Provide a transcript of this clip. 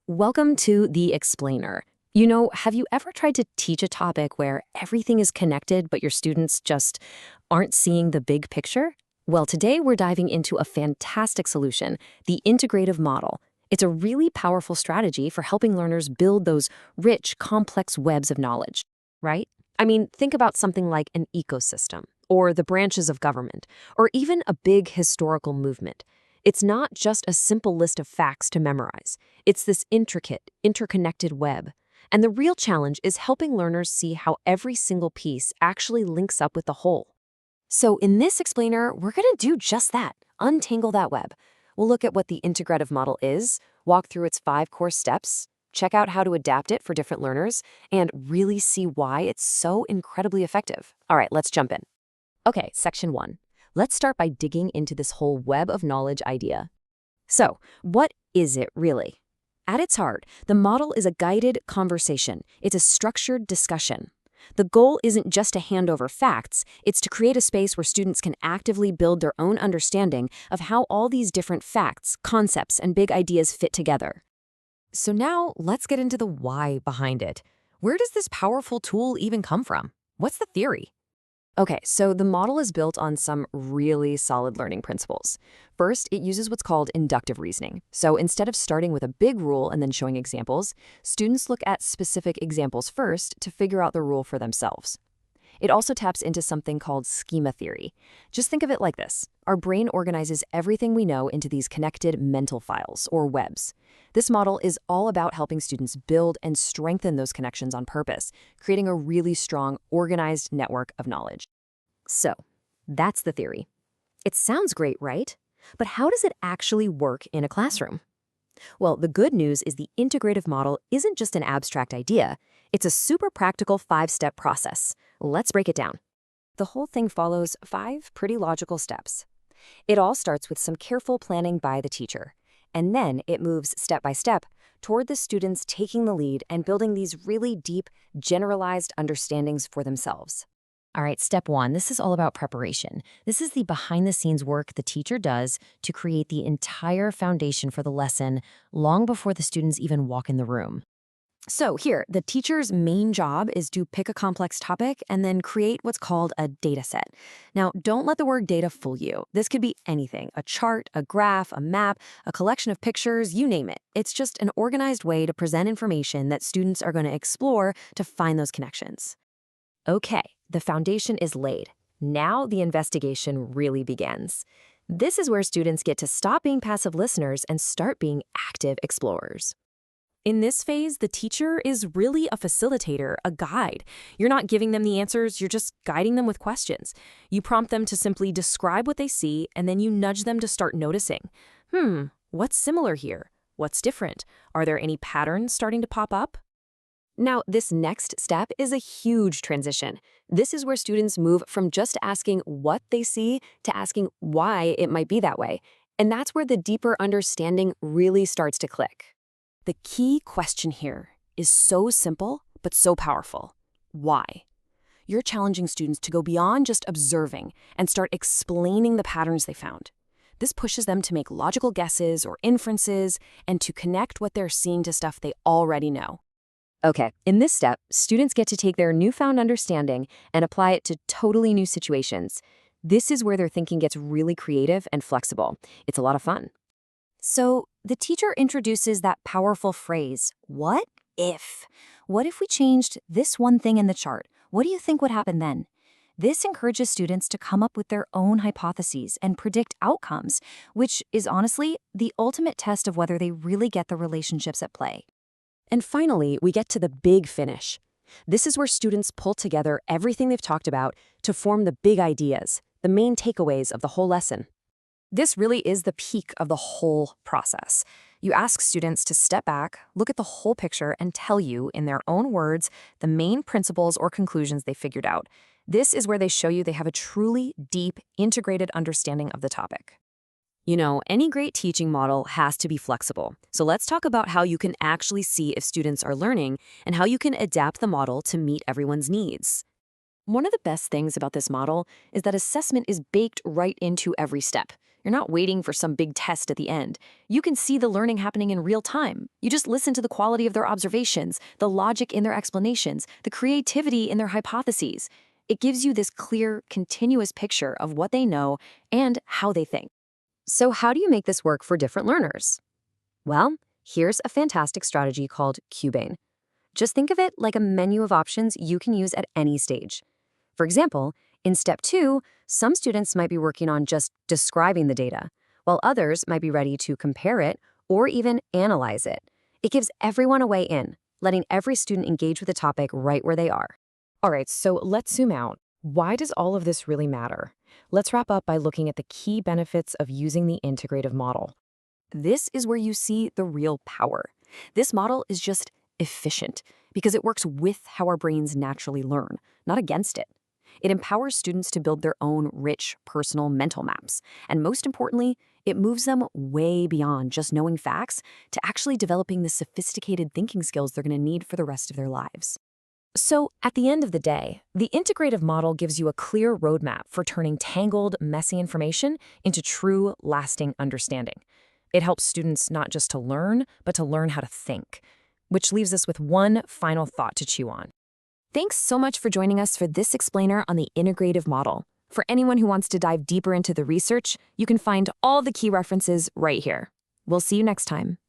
Welcome to The Explainer. Have you ever tried to teach a topic where everything is connected, but your students just aren't seeing the big picture? Well, today we're diving into a fantastic solution, the integrative model. It's a really powerful strategy for helping learners build those rich, complex webs of knowledge, right? I mean, think about something like an ecosystem, or the branches of government, or even a big historical movement. It's not just a simple list of facts to memorize. It's this intricate, interconnected web. And the real challenge is helping learners see how every single piece actually links up with the whole. So in this explainer, we're going to do just that, untangle that web. We'll look at what the integrative model is, walk through its 5 core steps, check out how to adapt it for different learners, and really see why it's so incredibly effective. All right, let's jump in. Okay, section 1. Let's start by digging into this whole web of knowledge idea. So, what is it really? At its heart, the model is a guided conversation. It's a structured discussion. The goal isn't just to hand over facts, it's to create a space where students can actively build their own understanding of how all these different facts, concepts, and big ideas fit together. So now, let's get into the why behind it. Where does this powerful tool even come from? What's the theory? Okay, so the model is built on some really solid learning principles. First, it uses what's called inductive reasoning. So instead of starting with a big rule and then showing examples, students look at specific examples first to figure out the rule for themselves. It also taps into something called schema theory. Just think of it like this. Our brain organizes everything we know into these connected mental files, or webs. This model is all about helping students build and strengthen those connections on purpose, creating a really strong, organized network of knowledge. So, that's the theory. It sounds great, right? But how does it actually work in a classroom? Well, the good news is the integrative model isn't just an abstract idea. It's a super practical 5-step process. Let's break it down. The whole thing follows 5 pretty logical steps. It all starts with some careful planning by the teacher, and then it moves step by step toward the students taking the lead and building these really deep, generalized understandings for themselves. All right, step 1, this is all about preparation. This is the behind-the-scenes work the teacher does to create the entire foundation for the lesson long before the students even walk in the room. So here, the teacher's main job is to pick a complex topic and then create what's called a data set. Now, don't let the word data fool you. This could be anything, a chart, a graph, a map, a collection of pictures, you name it. It's just an organized way to present information that students are going to explore to find those connections. Okay, the foundation is laid. Now the investigation really begins. This is where students get to stop being passive listeners and start being active explorers. In this phase, the teacher is really a facilitator, a guide. You're not giving them the answers, you're just guiding them with questions. You prompt them to simply describe what they see, and then you nudge them to start noticing. What's similar here? What's different? Are there any patterns starting to pop up? Now, this next step is a huge transition. This is where students move from just asking what they see to asking why it might be that way. And that's where the deeper understanding really starts to click. The key question here is so simple, but so powerful. Why? You're challenging students to go beyond just observing and start explaining the patterns they found. This pushes them to make logical guesses or inferences and to connect what they're seeing to stuff they already know. Okay, in this step, students get to take their newfound understanding and apply it to totally new situations. This is where their thinking gets really creative and flexible. It's a lot of fun. So, the teacher introduces that powerful phrase, what if? What if we changed this one thing in the chart? What do you think would happen then? This encourages students to come up with their own hypotheses and predict outcomes, which is honestly the ultimate test of whether they really get the relationships at play. And finally, we get to the big finish. This is where students pull together everything they've talked about to form the big ideas, the main takeaways of the whole lesson. This really is the peak of the whole process. You ask students to step back, look at the whole picture, and tell you, in their own words, the main principles or conclusions they figured out. This is where they show you they have a truly deep, integrated understanding of the topic. Any great teaching model has to be flexible. So let's talk about how you can actually see if students are learning and how you can adapt the model to meet everyone's needs. One of the best things about this model is that assessment is baked right into every step. You're not waiting for some big test at the end. You can see the learning happening in real time. You just listen to the quality of their observations, the logic in their explanations, the creativity in their hypotheses. It gives you this clear, continuous picture of what they know and how they think. So how do you make this work for different learners? Well, here's a fantastic strategy called Cubane. Just think of it like a menu of options you can use at any stage. For example, in step 2, some students might be working on just describing the data, while others might be ready to compare it or even analyze it. It gives everyone a way in, letting every student engage with the topic right where they are. All right, so let's zoom out. Why does all of this really matter? Let's wrap up by looking at the key benefits of using the integrative model. This is where you see the real power. This model is just efficient because it works with how our brains naturally learn, not against it. It empowers students to build their own rich, personal mental maps. And most importantly, it moves them way beyond just knowing facts to actually developing the sophisticated thinking skills they're going to need for the rest of their lives. So, at the end of the day, the integrative model gives you a clear roadmap for turning tangled, messy information into true, lasting understanding. It helps students not just to learn, but to learn how to think, which leaves us with one final thought to chew on. Thanks so much for joining us for this explainer on the integrative model. For anyone who wants to dive deeper into the research, you can find all the key references right here. We'll see you next time.